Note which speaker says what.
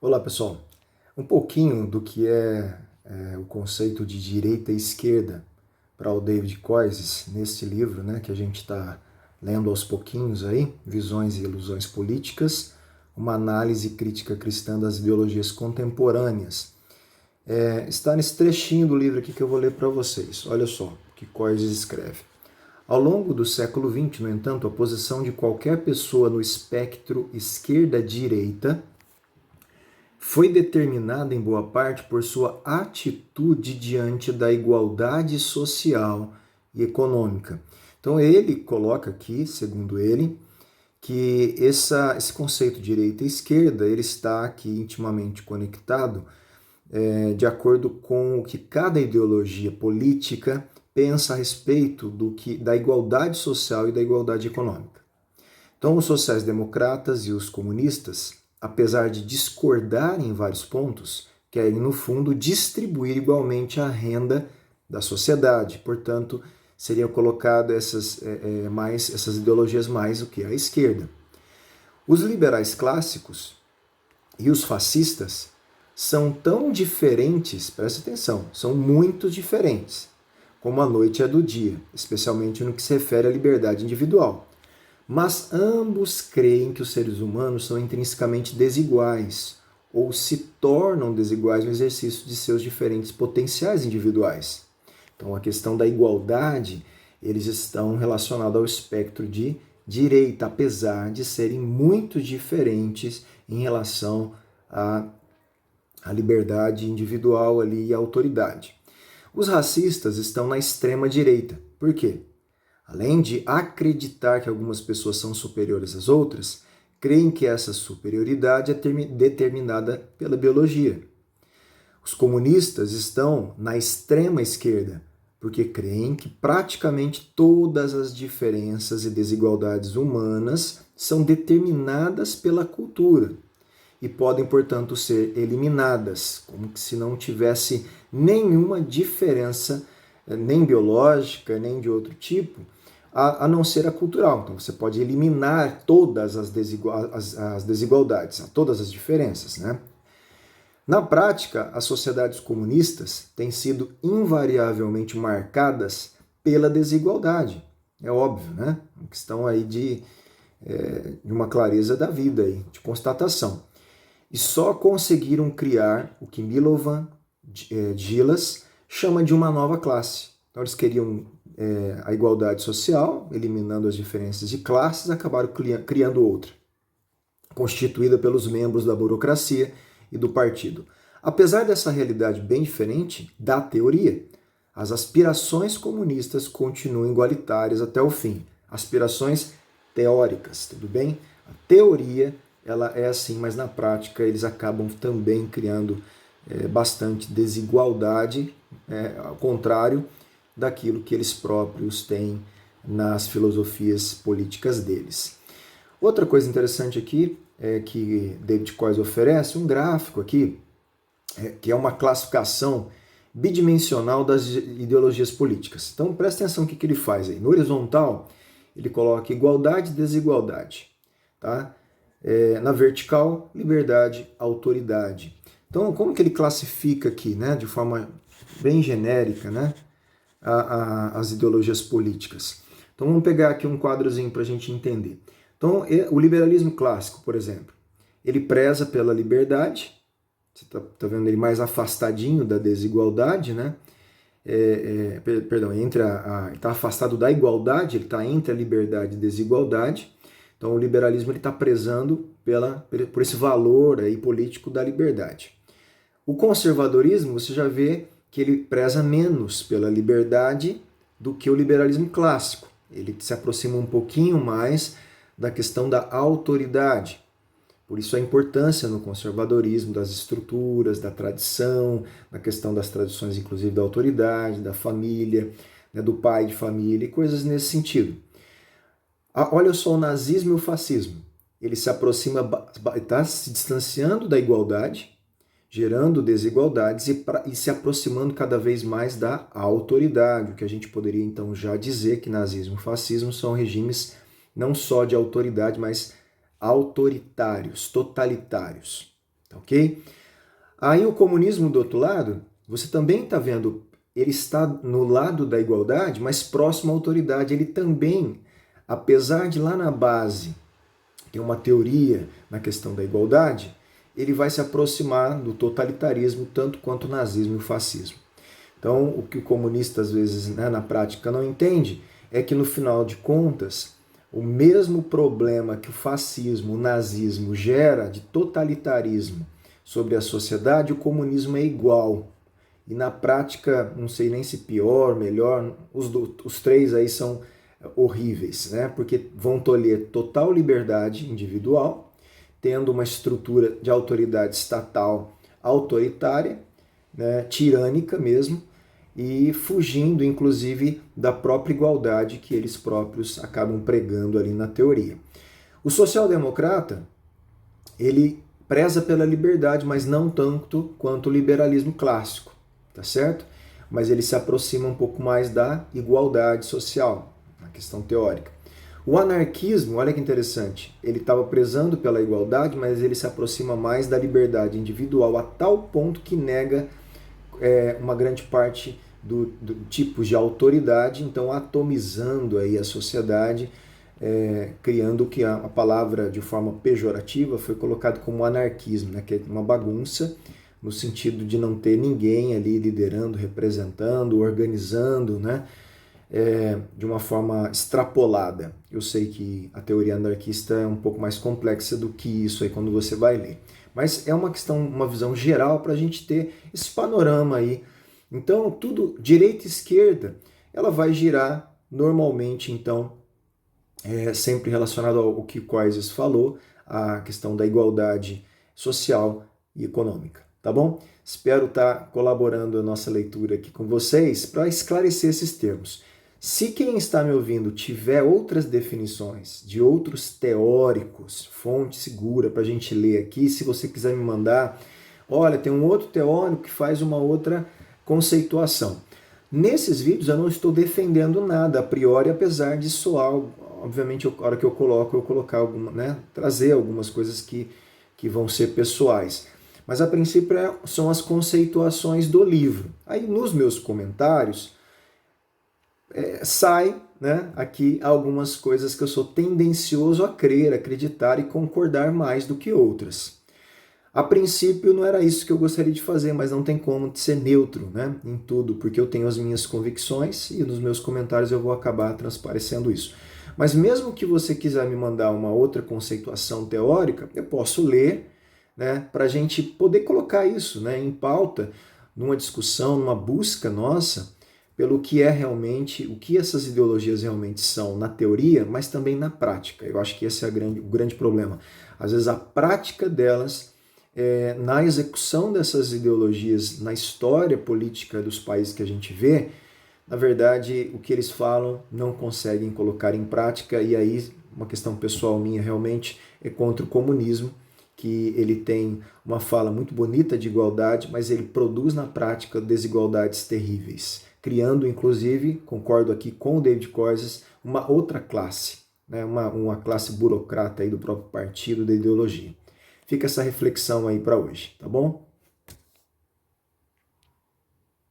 Speaker 1: Olá, pessoal. Um pouquinho do que é o conceito de direita e esquerda para o David Koizes neste livro, né, que a gente está lendo aos pouquinhos aí, Visões e Ilusões Políticas, uma análise crítica cristã das ideologias contemporâneas. Está nesse trechinho do livro aqui que eu vou ler para vocês. Olha só o que Koizes escreve. Ao longo do século XX, no entanto, a posição de qualquer pessoa no espectro esquerda-direita foi determinada em boa parte por sua atitude diante da igualdade social e econômica. Então ele coloca aqui, segundo ele, que esse conceito de direita e esquerda ele está aqui intimamente conectado de acordo com o que cada ideologia política pensa a respeito da igualdade social e da igualdade econômica. Então os sociais-democratas e os comunistas, apesar de discordarem em vários pontos, querem, no fundo, distribuir igualmente a renda da sociedade. Portanto, seriam colocadas essas ideologias mais o que? À esquerda. Os liberais clássicos e os fascistas são tão diferentes, presta atenção, são muito diferentes, como a noite é do dia, especialmente no que se refere à liberdade individual. Mas ambos creem que os seres humanos são intrinsecamente desiguais ou se tornam desiguais no exercício de seus diferentes potenciais individuais. Então, a questão da igualdade, eles estão relacionados ao espectro de direita, apesar de serem muito diferentes em relação à liberdade individual ali e à autoridade. Os racistas estão na extrema direita. Por quê? Além de acreditar que algumas pessoas são superiores às outras, creem que essa superioridade é determinada pela biologia. Os comunistas estão na extrema esquerda, porque creem que praticamente todas as diferenças e desigualdades humanas são determinadas pela cultura e podem, portanto, ser eliminadas, como se não tivesse nenhuma diferença, nem biológica, nem de outro tipo, a não ser a cultural. Então você pode eliminar todas as desigualdades, todas as diferenças, né? Na prática, as sociedades comunistas têm sido invariavelmente marcadas pela desigualdade. É óbvio, né? Uma questão aí de uma clareza da vida, aí, de constatação. E só conseguiram criar o que Milovan Gilas chama de uma nova classe. Então eles queriam a igualdade social, eliminando as diferenças de classes, acabaram criando outra, constituída pelos membros da burocracia e do partido. Apesar dessa realidade bem diferente da teoria, as aspirações comunistas continuam igualitárias até o fim. Aspirações teóricas, tudo bem? A teoria ela é assim, mas na prática eles acabam também criando bastante desigualdade, ao contrário daquilo que eles próprios têm nas filosofias políticas deles. Outra coisa interessante aqui é que David Koizes oferece um gráfico aqui, que é uma classificação bidimensional das ideologias políticas. Então presta atenção no que ele faz aí. No horizontal, ele coloca igualdade e desigualdade. Tá? Na vertical, liberdade, autoridade. Então, como que ele classifica aqui, né, de forma bem genérica, né, as ideologias políticas? Então, vamos pegar aqui um quadrozinho para a gente entender. Então, o liberalismo clássico, por exemplo, ele preza pela liberdade, você está vendo ele mais afastadinho da desigualdade, né? Perdão, ele está afastado da igualdade, ele está entre a liberdade e a desigualdade. Então, o liberalismo está prezando por esse valor aí político da liberdade. O conservadorismo, você já vê que ele preza menos pela liberdade do que o liberalismo clássico. Ele se aproxima um pouquinho mais da questão da autoridade. Por isso a importância no conservadorismo das estruturas, da tradição, na questão das tradições, inclusive da autoridade, da família, né, do pai de família e coisas nesse sentido. Olha só o nazismo e o fascismo. Ele se aproxima, está se distanciando da igualdade, gerando desigualdades e se aproximando cada vez mais da autoridade, o que a gente poderia então já dizer que nazismo e fascismo são regimes não só de autoridade, mas autoritários, totalitários. tá ok? Aí o comunismo do outro lado, você também está vendo, ele está no lado da igualdade, mas próximo à autoridade. Ele também, apesar de lá na base ter uma teoria na questão da igualdade, ele vai se aproximar do totalitarismo tanto quanto o nazismo e o fascismo. Então, o que o comunista às vezes, né, na prática não entende é que no final de contas, o mesmo problema que o fascismo, o nazismo gera de totalitarismo sobre a sociedade, o comunismo é igual. E na prática, não sei nem se pior, melhor, os três aí são horríveis, né? Porque vão tolher total liberdade individual, tendo uma estrutura de autoridade estatal autoritária, né, tirânica mesmo, e fugindo, inclusive, da própria igualdade que eles próprios acabam pregando ali na teoria. O social-democrata, ele preza pela liberdade, mas não tanto quanto o liberalismo clássico, tá certo? Mas ele se aproxima um pouco mais da igualdade social, na questão teórica. O anarquismo, olha que interessante, ele estava prezando pela igualdade, mas ele se aproxima mais da liberdade individual a tal ponto que nega uma grande parte do tipos de autoridade, então atomizando aí a sociedade, criando o que a palavra de forma pejorativa foi colocado como anarquismo, né, que é uma bagunça, no sentido de não ter ninguém ali liderando, representando, organizando, né, de uma forma extrapolada. Eu sei que a teoria anarquista é um pouco mais complexa do que isso aí quando você vai ler. Mas é uma questão, uma visão geral para a gente ter esse panorama aí. Então, tudo, direita e esquerda, ela vai girar normalmente, então, sempre relacionado ao que o Coises falou, a questão da igualdade social e econômica, tá bom? Espero estar colaborando a nossa leitura aqui com vocês para esclarecer esses termos. Se quem está me ouvindo tiver outras definições de outros teóricos, fonte segura para a gente ler aqui, se você quiser me mandar, olha, tem um outro teórico que faz uma outra conceituação. Nesses vídeos eu não estou defendendo nada a priori, apesar de soar, obviamente, a hora que eu colocar alguma, né, trazer algumas coisas que vão ser pessoais. Mas a princípio são as conceituações do livro. Aí nos meus comentários sai, né, aqui algumas coisas que eu sou tendencioso a crer, acreditar e concordar mais do que outras. A princípio não era isso que eu gostaria de fazer, mas não tem como de ser neutro, né, em tudo, porque eu tenho as minhas convicções e nos meus comentários eu vou acabar transparecendo isso. Mas mesmo que você quiser me mandar uma outra conceituação teórica, eu posso ler, né, para a gente poder colocar isso, né, em pauta, numa discussão, numa busca nossa, pelo que é realmente, o que essas ideologias realmente são na teoria, mas também na prática. Eu acho que esse é o grande problema. Às vezes a prática delas, na execução dessas ideologias, na história política dos países que a gente vê, na verdade, o que eles falam não conseguem colocar em prática, e aí, uma questão pessoal minha realmente, é contra o comunismo, que ele tem uma fala muito bonita de igualdade, mas ele produz na prática desigualdades terríveis, criando, inclusive, concordo aqui com o David Koyzis, uma outra classe, né? uma classe burocrata aí do próprio partido, da ideologia. Fica essa reflexão aí para hoje, tá bom?